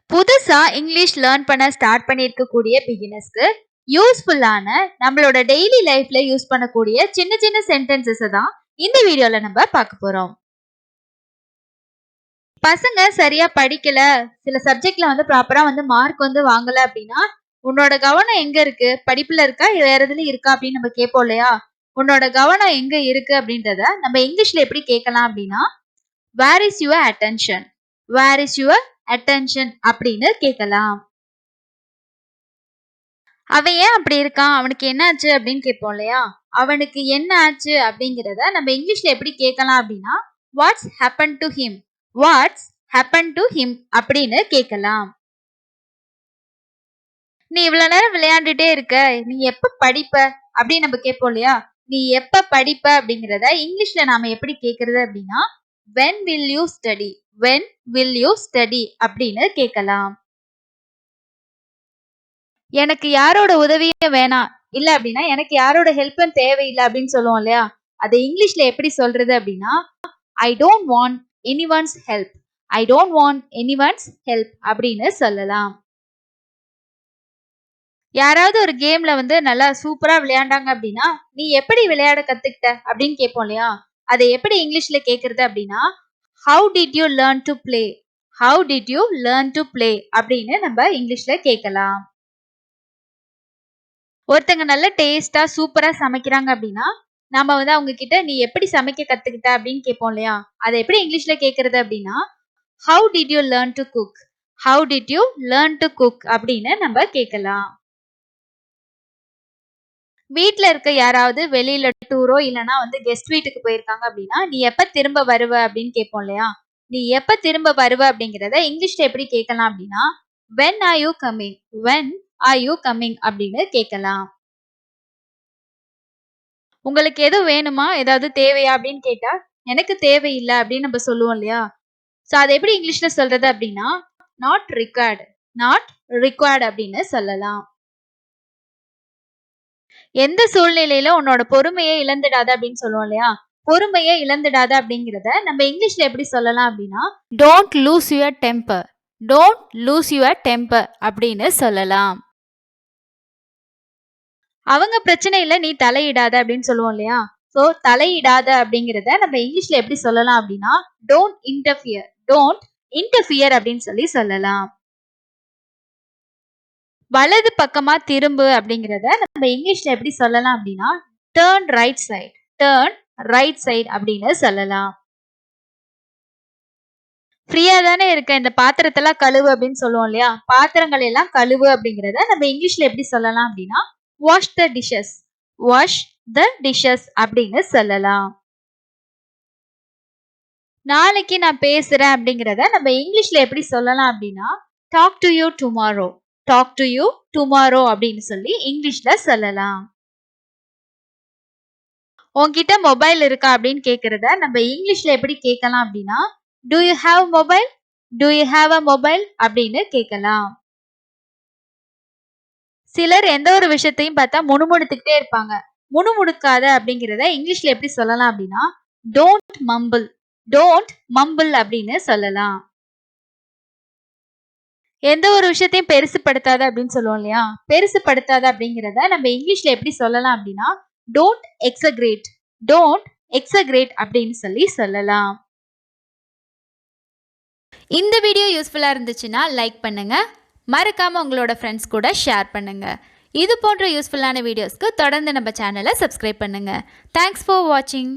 புதுசா English learn பண்ண start பண்ணியிருக்கக்கூடிய பிகினர்ஸ்க்கு யூஸ்ஃபுல்லான நம்மளோட டெய்லி லைஃப்ல யூஸ் பண்ணக்கூடிய சின்ன சின்ன சென்டென்சஸ் தான் இந்த வீடியோல நம்ம பார்க்க போறோம். பசங்க சரியா படிக்கல, சில சப்ஜெக்ட்ல ப்ராப்பரா மார்க் வாங்கல அப்படின்னா உன்னோட கவனம் எங்க இருக்கு, படிப்புல இருக்கா வேற எதுல இருக்கா அப்படின்னு நம்ம கேட்போம் இல்லையா? உன்னோட கவனம் எங்க இருக்கு அப்படின்றத நம்ம இங்கிலீஷ்ல எப்படி கேட்கலாம் அப்படின்னா, where is your attention, where is your attention அப்படின்னு கேட்கலாம். அவன் ஏன் அப்படி இருக்கான், அவனுக்கு என்ன ஆச்சு அப்படின்னு கேட்போம் இல்லையா? அவனுக்கு என்ன ஆச்சு அப்படிங்கிறத நம்ம இங்கிலீஷ்ல எப்படி கேட்கலாம் அப்படின்னா, watts happen to him, watts happen to him அப்படின்னு கேட்கலாம். நீ இவ்வளவு நேரம் விளையாண்டுட்டே இருக்க, நீ எப்ப படிப்ப அப்படின்னு நம்ம கேட்போம் இல்லையா? நீ எப்ப படிப்ப அப்படிங்கிறத இங்கிலீஷ்ல நாம எப்படி கேட்கறது அப்படின்னா, when will you study, when will you study அப்படின்னு கேட்கலாம். எனக்கு யாரோட உதவியும் வேணாம், இல்ல அப்படின்னா எனக்கு யாரோட ஹெல்ப்பும் தேவையில்லை அப்படின்னு சொல்லுவோம் இல்லையா? அதை இங்கிலீஷ்ல எப்படி சொல்றது அப்படின்னா, I don't want anyone's help, I don't want anyone's help அப்படின்னு சொல்லலாம். யாராவது ஒரு கேம்ல நல்லா சூப்பரா விளையாண்டாங்க அப்படின்னா, நீ எப்படி விளையாட கத்துக்கிட்ட அப்படின்னு கேட்போம் இல்லையா? அதை எப்படி இங்கிலீஷ்ல கேட்கறது அப்படின்னா, how did you learn to play, how did you learn to play அப்படின்னு நம்ம இங்கிலீஷ்ல கேட்கலாம். ஒருத்தங்க நல்ல டேஸ்டா சூப்பரா சமைக்கிறாங்க அப்படின்னா, நம்ம அவங்க கிட்ட நீ எப்படி சமைக்க கத்துக்கிட்ட அப்படின்னு கேட்போம் இல்லையா? அதை எப்படி இங்கிலீஷ்ல கேட்கறது அப்படின்னா, how did you learn to cook, how did you learn to cook அப்படின்னு நம்ம கேட்கலாம். வீட்ல இருக்க யாராவது வெளியில டூரோ இல்லனா கெஸ்ட் வீட்டுக்கு போயிருக்காங்க அப்படின்னா, நீ எப்ப திரும்ப வருவ அப்படின்னு கேட்போம் இல்லையா? நீ எப்ப திரும்ப வருவ அப்படிங்கறத இங்கிலீஷ்ல எப்படி கேட்கலாம் அப்படின்னா, when are you coming, when are you coming அப்படின்னு கேட்கலாம். உங்களுக்கு எது வேணுமா, ஏதாவது தேவையா அப்படின்னு கேட்டா, எனக்கு தேவையில்லை அப்படின்னு நம்ம சொல்லுவோம் இல்லையா? சோ அதை எப்படி இங்கிலீஷ்ல சொல்றது அப்படின்னா, not required, not required அப்படின்னு சொல்லலாம். எந்த சூழ்நிலையில உன்னோட பொறுமையை இழந்துடாத அப்படின்னு சொல்லுவோம் இல்லையா? பொறுமையை இழந்துடாத அப்படிங்கிறத நம்ம இங்கிலீஷ்ல எப்படி சொல்லலாம் அப்படின்னா, don't lose your temper, don't lose your temper அப்படின்னு சொல்லலாம். அவங்க பிரச்சனையில நீ தலையிடாத அப்படின்னு சொல்லுவோம் இல்லையா? சோ தலையிடாத அப்படிங்கிறத நம்ம இங்கிலீஷ்ல எப்படி சொல்லலாம் அப்படின்னா, டோன்ட் இன்டர்ஃபியர், டோன்ட் இன்டர்ஃபியர் அப்படின்னு சொல்லலாம். வலது பக்கமா திரும்பு அப்படிங்கிறத நம்ம இங்கிலீஷ்ல எப்படி சொல்லலாம் அப்படின்னா, turn right side, turn right side அப்படின்னு சொல்லலாம். ஃப்ரீயா தானே இருக்க, இந்த பாத்திரத்தெல்லாம் கழுவு அப்படின்னு சொல்லுவோம் இல்லையா? பாத்திரங்கள் எல்லாம் கழுவு அப்படிங்கிறத நம்ம இங்கிலீஷ்ல எப்படி சொல்லலாம் அப்படின்னா, வாஷ் த டிஷஸ், வாஷ் த டிஷஸ் அப்படின்னு சொல்லலாம். நாளைக்கு நான் பேசுறேன் அப்படிங்கிறத நம்ம இங்கிலீஷ்ல எப்படி சொல்லலாம் அப்படின்னா, talk to you tomorrow, talk to you tomorrow அப்படின்னு சொல்லி இங்கிலீஷ்ல சொல்லலாம். உன்கிட்ட மொபைல் இருக்கா அப்படின்னு கேக்குறத நம்ம இங்கிலீஷ்ல எப்படி கேட்கலாம் அப்படின்னா, do you have mobile, do you have a mobile அப்படின்னு கேட்கலாம். சிலர் எந்த ஒரு விஷயத்தையும் பார்த்தா முணுமுணுத்துக்கிட்டே இருப்பாங்க. முணுமுணுக்காத அப்படிங்கிறத இங்கிலீஷ்ல எப்படி சொல்லலாம் அப்படின்னா, don't mumble, don't mumble அப்படின்னு சொல்லலாம். எந்த ஒரு விஷயத்தையும் பெருசுப்படுத்தாத அப்படின்னு சொல்லுவோம் இல்லையா? பெருசுப்படுத்தாத அப்படிங்கிறத நம்ம இங்கிலீஷ்ல எப்படி சொல்லலாம் அப்படின்னா, don't exaggerate, don't exaggerate அப்படின்னு சொல்லலாம். இந்த வீடியோ யூஸ்ஃபுல்லா இருந்துச்சுன்னா லைக் பண்ணுங்க, மறக்காம உங்களோட ஃப்ரெண்ட்ஸ் கூட ஷேர் பண்ணுங்க. இது போன்ற யூஸ்ஃபுல்லான வீடியோஸ்க்கு தொடர்ந்து நம்ம சேனலை சப்ஸ்கிரைப் பண்ணுங்க. தேங்க்ஸ் ஃபார் வாட்சிங்.